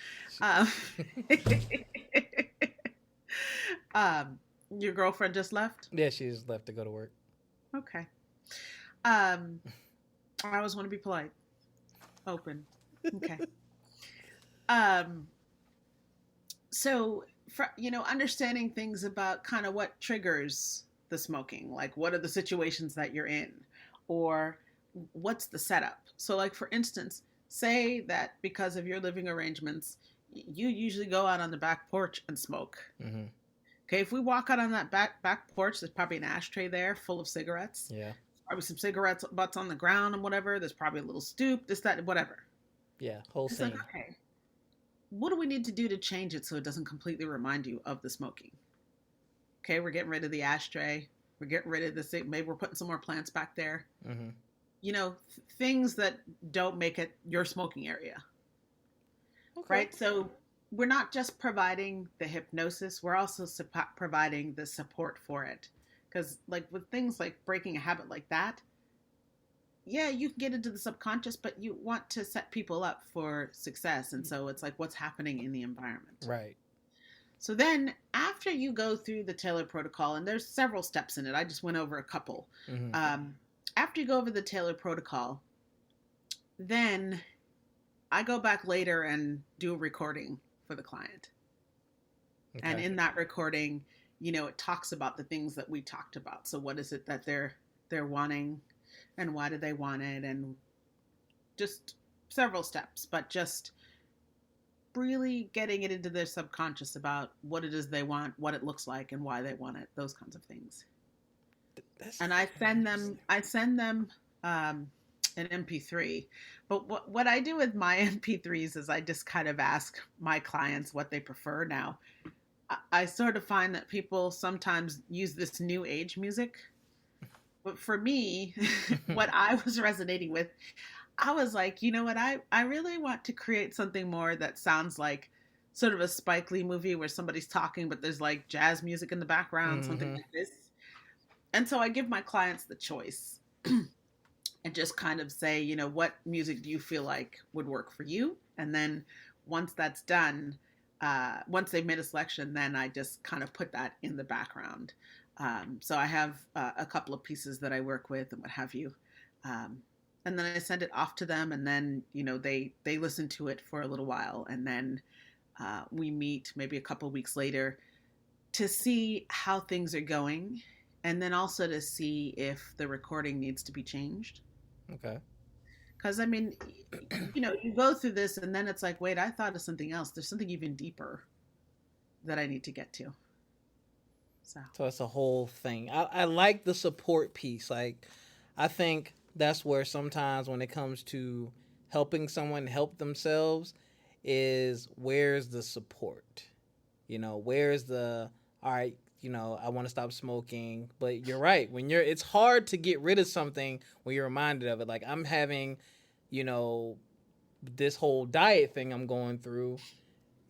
Speaker 2: Your girlfriend just left?
Speaker 1: Yeah, she just left to go to work.
Speaker 2: Okay. I always want to be polite. Open. Okay. Um, so, understanding things about kind of what triggers the smoking, like what are the situations that you're in, or what's the setup. So, like, for instance, say that because of your living arrangements, you usually go out on the back porch and smoke.
Speaker 1: Mm-hmm.
Speaker 2: Okay, if we walk out on that back porch, there's probably an ashtray there full of cigarettes.
Speaker 1: Yeah.
Speaker 2: Probably some cigarettes butts on the ground and whatever. There's probably a little stoop, this, that, whatever.
Speaker 1: Yeah, whole
Speaker 2: It's
Speaker 1: scene.
Speaker 2: like, okay, what do we need to do to change it so it doesn't completely remind you of the smoking? Okay, we're getting rid of the ashtray. We're getting rid of the, maybe we're putting some more plants back there.
Speaker 1: Mm-hmm.
Speaker 2: Things that don't make it your smoking area.
Speaker 1: Okay.
Speaker 2: Right? So we're not just providing the hypnosis, we're also providing the support for it. Because, like, with things like breaking a habit like that, yeah, you can get into the subconscious, but you want to set people up for success. And so it's like, what's happening in the environment?
Speaker 1: Right.
Speaker 2: So then after you go through the Taylor protocol, and there's several steps in it, I just went over a couple.
Speaker 1: Mm-hmm.
Speaker 2: After you go over the Taylor protocol, then I go back later and do a recording for the client.
Speaker 1: Okay.
Speaker 2: And in that recording, it talks about the things that we talked about. So what is it that they're wanting, and why do they want it, and just several steps, but just really getting it into their subconscious about what it is they want, what it looks like, and why they want it, those kinds of things. And I send them an MP3. But what I do with my MP3s is I just kind of ask my clients what they prefer now. I sort of find that people sometimes use this new age music. But for me, what I was resonating with, I was like, you know what? I really want to create something more that sounds like sort of a Spike Lee movie where somebody's talking, but there's like jazz music in the background,
Speaker 1: Mm-hmm.
Speaker 2: something like this. And so I give my clients the choice and just kind of say, what music do you feel like would work for you? And then once that's done, once they've made a selection, then I just kind of put that in the background. So I have a couple of pieces that I work with and what have you. And then I send it off to them, and then, they listen to it for a little while. And then we meet maybe a couple of weeks later to see how things are going, and then also to see if the recording needs to be changed.
Speaker 1: Okay.
Speaker 2: Because, I mean, you go through this, and then it's like, wait, I thought of something else. There's something even deeper that I need to get to.
Speaker 1: So it's a whole thing. I like the support piece. Like, I think that's where sometimes when it comes to helping someone help themselves is, where's the support? Where's the, all right, I want to stop smoking. But you're right. It's hard to get rid of something when you're reminded of it. Like, I'm having, this whole diet thing I'm going through,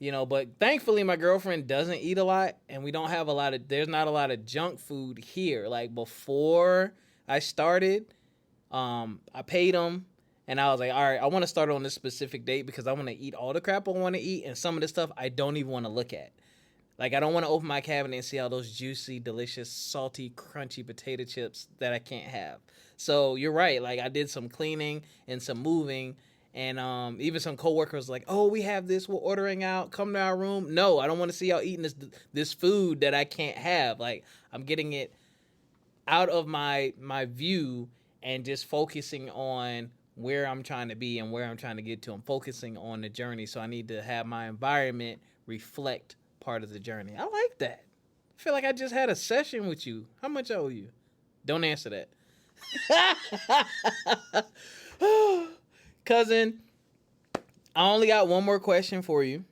Speaker 1: but thankfully my girlfriend doesn't eat a lot, and we don't have there's not a lot of junk food here. Like, before I started, I paid them, and I was like, all right, I want to start on this specific date because I want to eat all the crap I want to eat, and some of the stuff I don't even want to look at. Like, I don't want to open my cabinet and see all those juicy, delicious, salty, crunchy potato chips that I can't have. So you're right. Like, I did some cleaning and some moving, and even some coworkers like, oh, we have this, we're ordering out, come to our room. No, I don't want to see y'all eating this food that I can't have. Like, I'm getting it out of my view and just focusing on where I'm trying to be and where I'm trying to get to. I'm focusing on the journey, so I need to have my environment reflect part of the journey. I like that. I feel like I just had a session with you. How much I owe you? Don't answer that. Cousin, I only got one more question for you.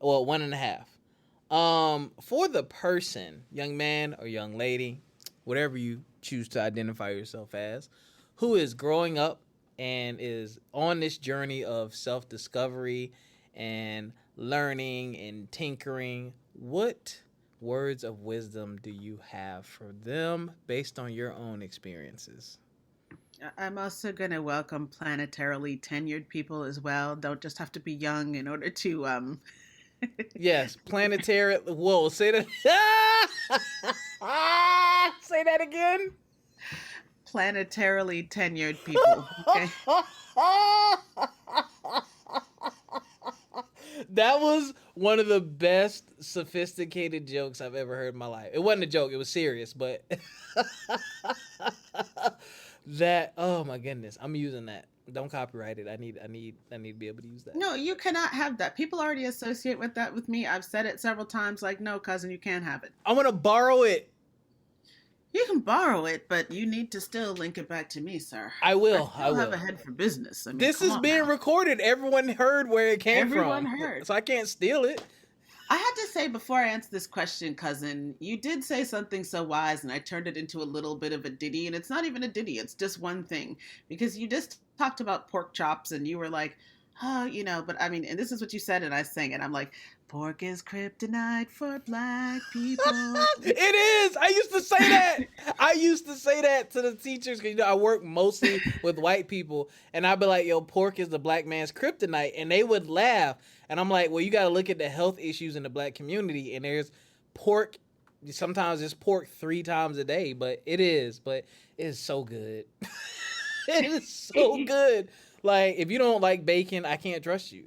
Speaker 1: Well, 1.5. For the person, young man or young lady, whatever you choose to identify yourself as, who is growing up and is on this journey of self-discovery and learning and tinkering, what words of wisdom do you have for them based on your own experiences?
Speaker 2: I'm also going to welcome planetarily tenured people as well. Don't just have to be young in order to
Speaker 1: Yes, planetary. Whoa, say that. Say that again.
Speaker 2: Planetarily tenured people. Okay.
Speaker 1: That was one of the best sophisticated jokes I've ever heard in my life. It wasn't a joke, it was serious, but that, oh my goodness, I'm using that. Don't copyright it. I need to be able to use that.
Speaker 2: No, you cannot have that. People already associate with that with me. I've said it several times, like, no, cousin, you can't have it.
Speaker 1: I want to borrow it.
Speaker 2: You can borrow it, but you need to still link it back to me, sir.
Speaker 1: I will.
Speaker 2: I will have a head for business. I mean,
Speaker 1: this is being recorded. Everyone heard where it came from.
Speaker 2: Everyone heard.
Speaker 1: So I can't steal it.
Speaker 2: I had to say before I answer this question, cousin, you did say something so wise, and I turned it into a little bit of a ditty, and it's not even a ditty. It's just one thing, because you just talked about pork chops, and you were like, oh, you know, but I mean, and this is what you said, and I sang it. I'm like, pork is kryptonite for black people.
Speaker 1: It is. I used to say that. I used to say that to the teachers because, you know, I work mostly with white people, and I'd be like, yo, pork is the black man's kryptonite, and they would laugh. And I'm like, well, you got to look at the health issues in the black community, and there's pork. Sometimes it's pork 3 times a day, but it is so good. It is so good. Like, if you don't like bacon, I can't trust you.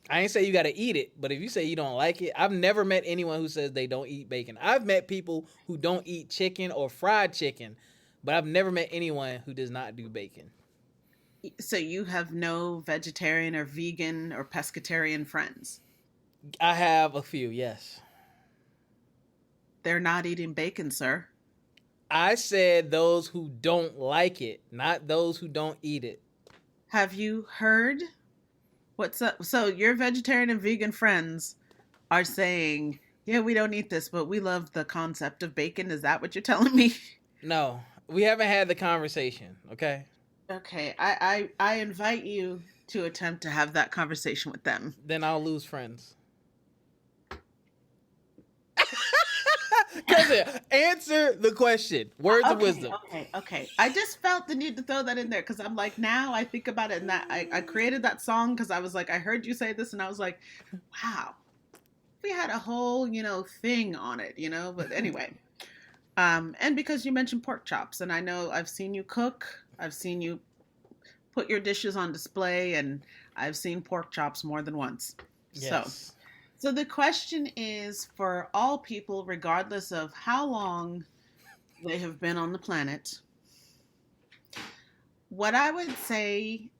Speaker 1: I ain't say you got to eat it, but if you say you don't like it, I've never met anyone who says they don't eat bacon. I've met people who don't eat chicken or fried chicken, but I've never met anyone who does not do bacon.
Speaker 2: So you have no vegetarian or vegan or pescatarian friends?
Speaker 1: I have a few, yes.
Speaker 2: They're not eating bacon, sir.
Speaker 1: I said those who don't like it, not those who don't eat it.
Speaker 2: Have you heard what's up? So your vegetarian and vegan friends are saying, yeah, we don't eat this, but we love the concept of bacon. Is that what you're telling me?
Speaker 1: No, we haven't had the conversation, okay?
Speaker 2: Okay, I invite you to attempt to have that conversation with them.
Speaker 1: Then I'll lose friends. Cousin, answer the question. Words of wisdom.
Speaker 2: Okay. I just felt the need to throw that in there because I'm like, now I think about it, and that I created that song because I was like, I heard you say this, and I was like, wow, we had a whole, thing on it, But anyway, and because you mentioned pork chops, and I know I've seen you cook, I've seen you put your dishes on display, and I've seen pork chops more than once.
Speaker 1: Yes.
Speaker 2: So the question is for all people, regardless of how long they have been on the planet, what I would say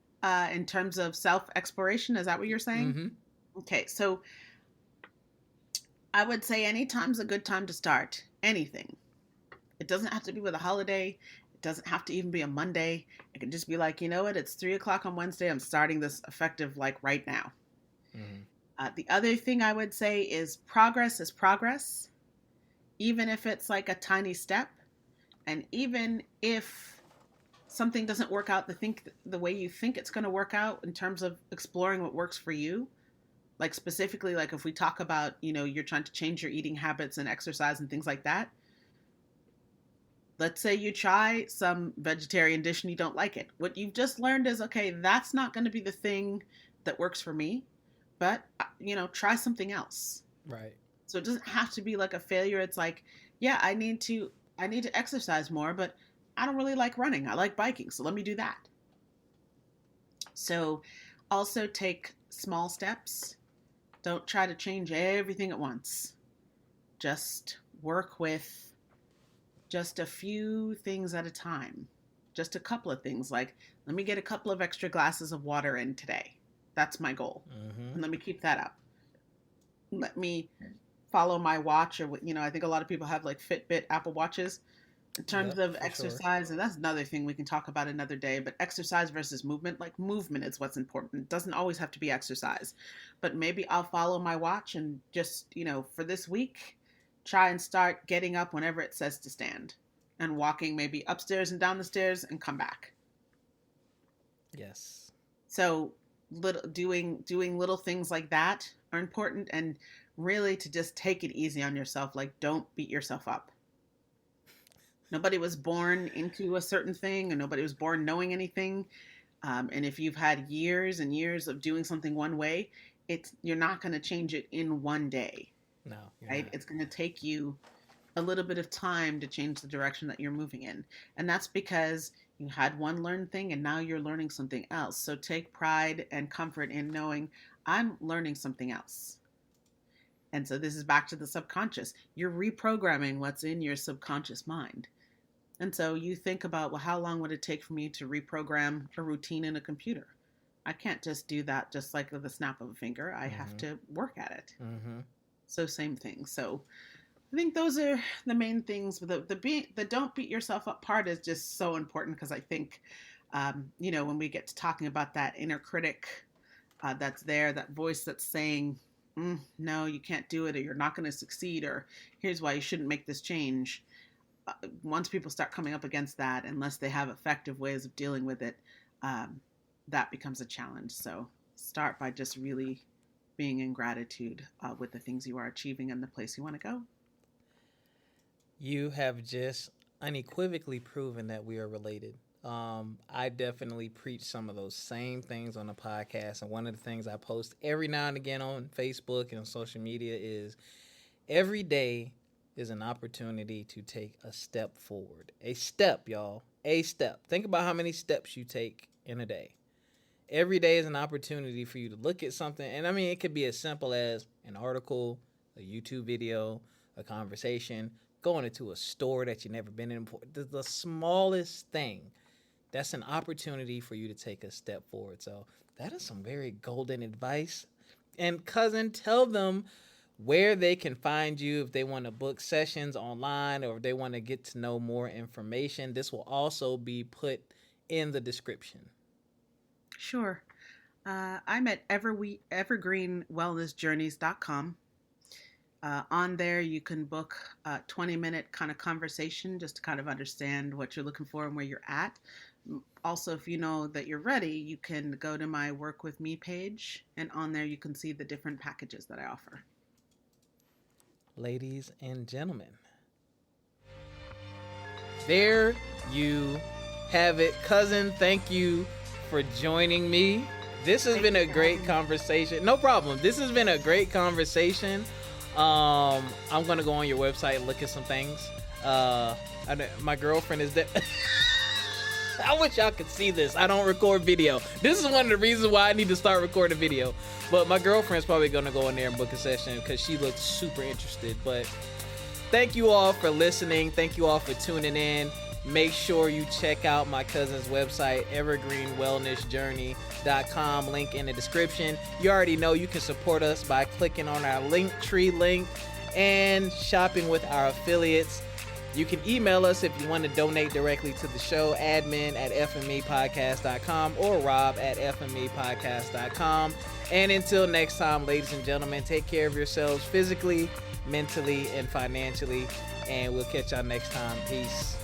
Speaker 2: in terms of self-exploration, is that what you're saying?
Speaker 1: Mm-hmm.
Speaker 2: Okay, so I would say anytime's a good time to start anything. It doesn't have to be with a holiday. It doesn't have to even be a Monday. It can just be like, you know what, it's 3:00 on Wednesday. I'm starting this effective like right now. Mm-hmm. The other thing I would say is progress is progress, even if it's like a tiny step. And even if something doesn't work out the way you think it's going to work out in terms of exploring what works for you, like specifically, like if we talk about, you're trying to change your eating habits and exercise and things like that. Let's say you try some vegetarian dish and you don't like it. What you've just learned is, okay, that's not going to be the thing that works for me. But, try something else.
Speaker 1: Right.
Speaker 2: So it doesn't have to be like a failure. It's like, yeah, I need to exercise more, but I don't really like running. I like biking. So let me do that. So also take small steps. Don't try to change everything at once. Just work with just a few things at a time. Just a couple of things. Like, let me get a couple of extra glasses of water in today. That's my goal. Mm-hmm. And let me keep that up. Let me follow my watch, or, I think a lot of people have like Fitbit, Apple Watches in terms of exercise. Sure. And that's another thing we can talk about another day, but exercise versus movement, like movement is what's important. It doesn't always have to be exercise, but maybe I'll follow my watch and just, for this week, try and start getting up whenever it says to stand and walking maybe upstairs and down the stairs and come back.
Speaker 1: Yes.
Speaker 2: So doing little things like that are important, and really to just take it easy on yourself. Like, don't beat yourself up. Nobody was born into a certain thing, and nobody was born knowing anything. And if you've had years and years of doing something one way, you're not going to change it in one day.
Speaker 1: No.
Speaker 2: Right? Not. It's going to take you a little bit of time to change the direction that you're moving in. And that's because you had one learned thing and now you're learning something else. So take pride and comfort in knowing I'm learning something else. And so this is back to the subconscious. You're reprogramming what's in your subconscious mind. And so you think about, well, how long would it take for me to reprogram a routine in a computer? I can't just do that just like with the snap of a finger. I have to work at it. So same thing. So I think those are the main things. The don't beat yourself up part is just so important, because I think, when we get to talking about that inner critic that's there, that voice that's saying, no, you can't do it, or you're not going to succeed, or here's why you shouldn't make this change. Once people start coming up against that, unless they have effective ways of dealing with it, that becomes a challenge. So start by just really being in gratitude with the things you are achieving and the place you want to go.
Speaker 1: You have just unequivocally proven that we are related. I definitely preach some of those same things on the podcast. And one of the things I post every now and again on Facebook and on social media is every day is an opportunity to take a step forward. A step, y'all. A step. Think about how many steps you take in a day. Every day is an opportunity for you to look at something. And I mean, it could be as simple as an article, a YouTube video, a conversation, going into a store that you've never been in before. The smallest thing. That's an opportunity for you to take a step forward. So that is some very golden advice. And cousin, tell them where they can find you if they want to book sessions online or if they want to get to know more information. This will also be put in the description.
Speaker 2: Sure. I'm at evergreenwellnessjourneys.com. On there, you can book a 20-minute kind of conversation just to kind of understand what you're looking for and where you're at. Also, if you know that you're ready, you can go to my Work With Me page, and on there you can see the different packages that I offer.
Speaker 1: Ladies and gentlemen, there you have it. Cousin, thank you for joining me. This has been a great conversation. No problem. This has been a great conversation. I'm going to go on your website and look at some things. My girlfriend is there. I wish y'all could see this. I don't record video. This is one of the reasons why I need to start recording video. But my girlfriend's probably going to go in there and book a session because she looks super interested. But thank you all for listening. Thank you all for tuning in. Make sure you check out my cousin's website, evergreenwellnessjourney.com. Link in the description. You already know you can support us by clicking on our Linktree link and shopping with our affiliates. You can email us if you want to donate directly to the show, admin@fmepodcast.com or rob@fmepodcast.com. And until next time, ladies and gentlemen, take care of yourselves physically, mentally, and financially. And we'll catch y'all next time. Peace.